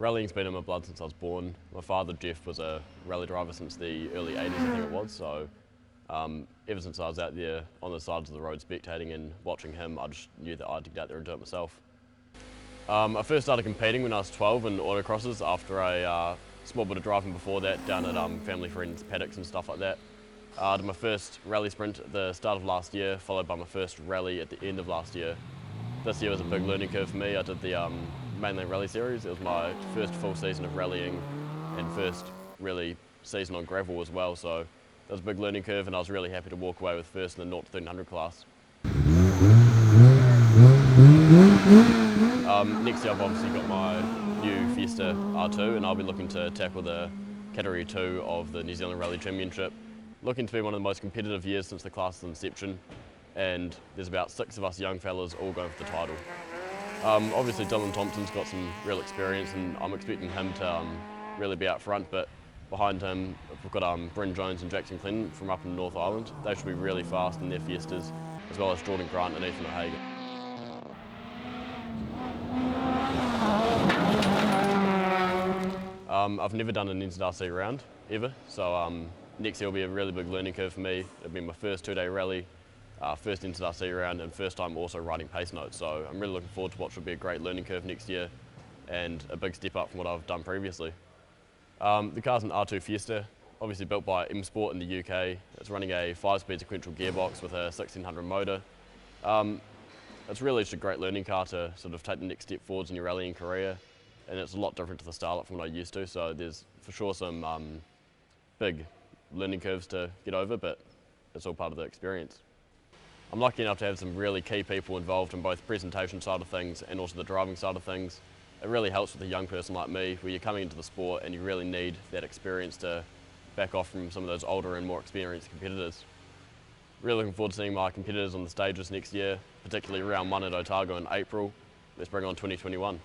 Rallying's been in my blood since I was born. My father, Jeff, was a rally driver since the early 80s, I think it was, so ever since I was out there on the sides of the road spectating and watching him, I just knew that I had to get out there and do it myself. I first started competing when I was 12 in autocrosses after a small bit of driving before that down at family friends' paddocks and stuff like that. I did my first rally sprint at the start of last year, followed by my first rally at the end of last year. This year was a big learning curve for me. I did the mainland rally series. It was my first full season of rallying and first really season on gravel as well, so that was a big learning curve, and I was really happy to walk away with first in the 0 to 1300 class. Next year I've obviously got my new Fiesta R2, and I'll be looking to tackle the Category 2 of the New Zealand Rally Championship. Looking to be one of the most competitive years since the class's inception, and there's about 6 of us young fellas all going for the title. Obviously Dylan Thompson's got some real experience, and I'm expecting him to really be out front, but behind him we've got Bryn Jones and Jackson Clinton from up in North Island. They should be really fast in their Fiestas, as well as Jordan Grant and Ethan O'Hagan. I've never done an NZRC round ever, so next year will be a really big learning curve for me. It'll be my first 2-day rally, first NZRC round, and first time also riding pace notes, so I'm really looking forward to what should be a great learning curve next year and a big step up from what I've done previously. The car's an R2 Fiesta, obviously built by M Sport in the UK. It's running a 5-speed sequential gearbox with a 1600 motor. It's really just a great learning car to sort of take the next step forwards in your rallying career, and it's a lot different to the Starlet from what I used to, so there's for sure some big learning curves to get over, but it's all part of the experience. I'm lucky enough to have some really key people involved in both the presentation side of things and also the driving side of things. It really helps with a young person like me, where you're coming into the sport and you really need that experience to back off from some of those older and more experienced competitors. Really looking forward to seeing my competitors on the stages next year, particularly round 1 at Otago in April. Let's bring on 2021.